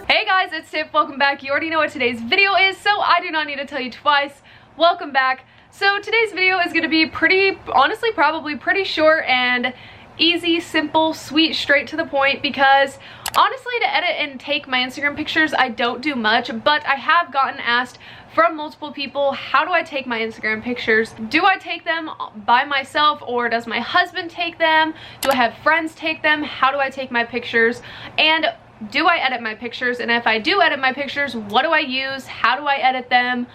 Hey guys, it's Tiff. Welcome back. You already know what today's video is, so I do not need to tell you twice. Welcome back. So today's video is going to be honestly probably pretty short and easy, simple, sweet, straight to the point, because honestly to edit and take my Instagram pictures I don't do much, but I have gotten asked from multiple people, how do I take my Instagram pictures? Do I take them by myself, or does my husband take them? Do I have friends take them? How do I take my pictures? And do I edit my pictures? And if I do edit my pictures, what do I use? How do I edit them?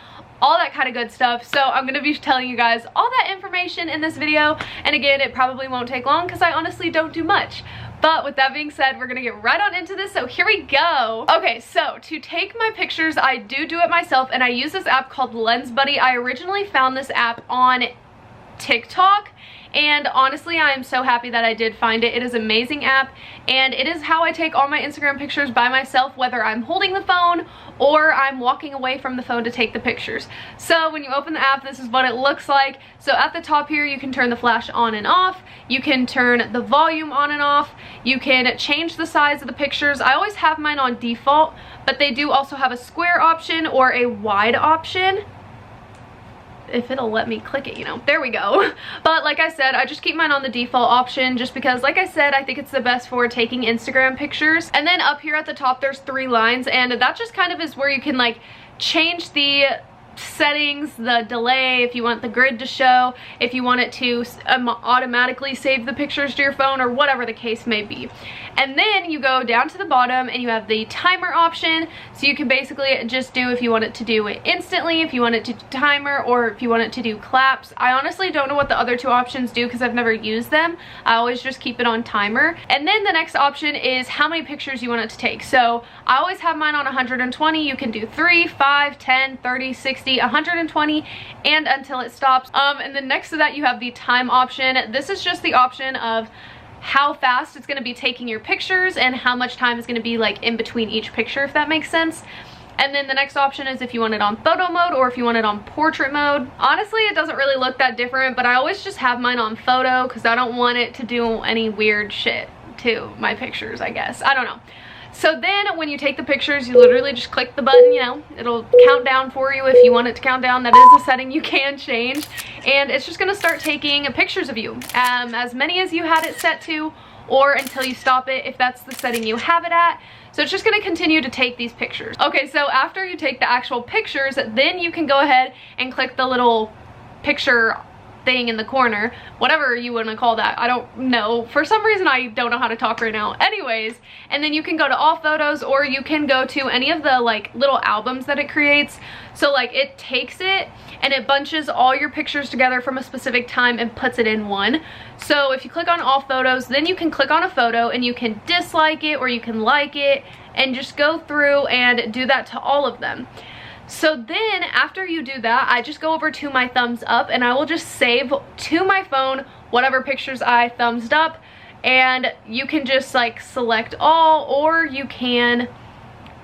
All that kind of good stuff. So I'm gonna be telling you guys all that information in this video, and again, it probably won't take long because I honestly don't do much. But with that being said, we're gonna get right on into this, so here we go. Okay, so to take my pictures, I do it myself, and I use this app called Lensbuddy. I originally found this app on TikTok, and honestly I am so happy that I did find it. It is an amazing app, and it is how I take all my Instagram pictures by myself, whether I'm holding the phone or I'm walking away from the phone to take the pictures. So when you open the app, this is what it looks like. So at the top here, you can turn the flash on and off, you can turn the volume on and off, you can change the size of the pictures. I always have mine on default, but they do also have a square option or a wide option, if it'll let me click it, you know. There we go. But like I said, I just keep mine on the default option just because, like I said, I think it's the best for taking Instagram pictures. And then up here at the top, there's 3 lines, and that just kind of is where you can like change the settings, the delay, if you want the grid to show, if you want it to automatically save the pictures to your phone, or whatever the case may be. And then you go down to the bottom and you have the timer option, so you can basically just do if you want it to do it instantly, if you want it to timer, or if you want it to do claps. I honestly don't know what the other 2 options do because I've never used them. I always just keep it on timer. And then the next option is how many pictures you want it to take. So I always have mine on 120. You can do 3, 5, 10, 30, 60, 120, and until it stops. And then next to that you have the time option. This is just the option of how fast it's going to be taking your pictures and how much time is going to be like in between each picture, if that makes sense. And then the next option is if you want it on photo mode or if you want it on portrait mode. Honestly, it doesn't really look that different, but I always just have mine on photo because I don't want it to do any weird shit to my pictures, I guess. I don't know. So then when you take the pictures, you literally just click the button, you know, it'll count down for you if you want it to count down. That is a setting you can change, and it's just gonna start taking pictures of you, as many as you had it set to, or until you stop it if that's the setting you have it at. So it's just gonna continue to take these pictures. Okay, so after you take the actual pictures, then you can go ahead and click the little picture thing in the corner, whatever you want to call that. I don't know. For some reason, I don't know how to talk right now. Anyways, and then you can go to all photos, or you can go to any of the like little albums that it creates. So like it takes it and it bunches all your pictures together from a specific time and puts it in one. So if you click on all photos, then you can click on a photo and you can dislike it or you can like it, and just go through and do that to all of them. So then after you do that, I just go over to my thumbs up and I will just save to my phone whatever pictures I thumbsed up, and you can just like select all, or you can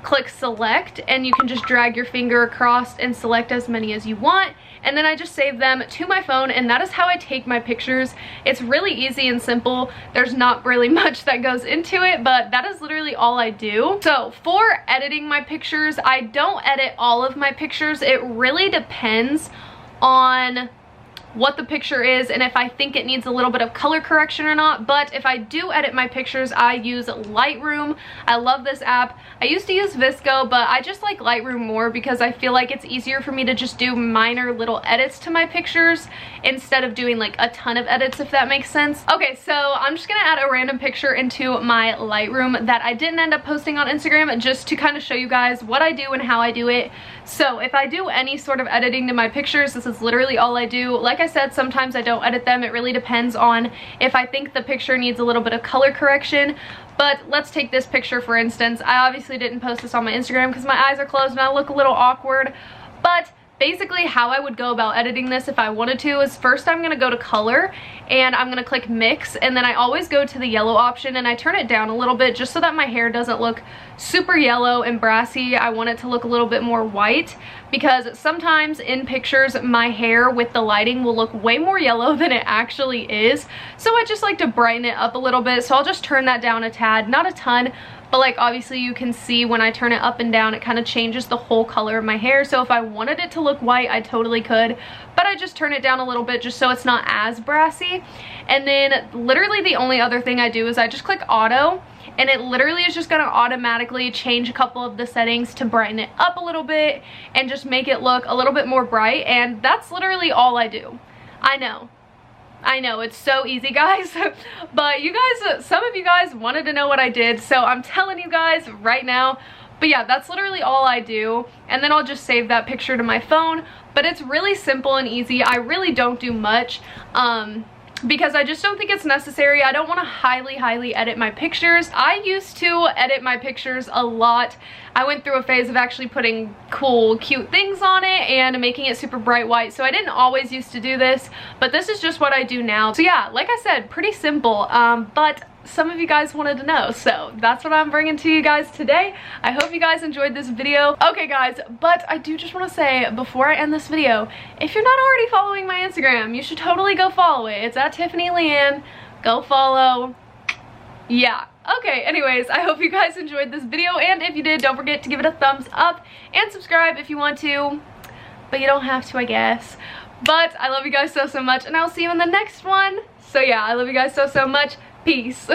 click select and you can just drag your finger across and select as many as you want, and then I just save them to my phone, and that is how I take my pictures. It's really easy and simple. There's not really much that goes into it, but that is literally all I do. So for editing my pictures, I don't edit all of my pictures. It really depends on what the picture is and if I think it needs a little bit of color correction or not. But if I do edit my pictures, I use Lightroom. I love this app. I used to use Visco, but I just like Lightroom more because I feel like it's easier for me to just do minor little edits to my pictures instead of doing like a ton of edits, if that makes sense. Okay, so I'm just gonna add a random picture into my Lightroom that I didn't end up posting on Instagram, just to kind of show you guys what I do and how I do it. So if I do any sort of editing to my pictures, this is literally all I do. Like I said, sometimes I don't edit them. It really depends on if I think the picture needs a little bit of color correction. But let's take this picture for instance. I obviously didn't post this on my Instagram because my eyes are closed and I look a little awkward, but basically how I would go about editing this if I wanted to is first I'm gonna go to color and I'm gonna click mix, and then I always go to the yellow option and I turn it down a little bit just so that my hair doesn't look super yellow and brassy. I want it to look a little bit more white, because sometimes in pictures my hair with the lighting will look way more yellow than it actually is. So I just like to brighten it up a little bit, so I'll just turn that down a tad, not a ton, but like obviously you can see when I turn it up and down it kind of changes the whole color of my hair. So if I wanted it to look white, I totally could, but I just turn it down a little bit just so it's not as brassy. And then literally the only other thing I do is I just click auto, and it literally is just gonna automatically change a couple of the settings to brighten it up a little bit and just make it look a little bit more bright. And that's literally all I do. I know, it's so easy, guys, but you guys, some of you guys wanted to know what I did, so I'm telling you guys right now. But yeah, that's literally all I do, and then I'll just save that picture to my phone. But it's really simple and easy. I really don't do much, because I just don't think it's necessary. I don't want to highly edit my pictures. I used to edit my pictures a lot. I went through a phase of actually putting cool, cute things on it and making it super bright white. So I didn't always used to do this, but this is just what I do now. So yeah, like I said, pretty simple, but some of you guys wanted to know, so that's what I'm bringing to you guys today. I hope you guys enjoyed this video. Okay guys, but I do just want to say before I end this video, if you're not already following my Instagram, you should totally go follow it. It's at tiffxxlb. Go follow. Yeah. Okay, anyways, I hope you guys enjoyed this video, and if you did, don't forget to give it a thumbs up and subscribe if you want to, but you don't have to, I guess. But I love you guys so much, and I'll see you in the next one. So yeah, I love you guys so much. Peace.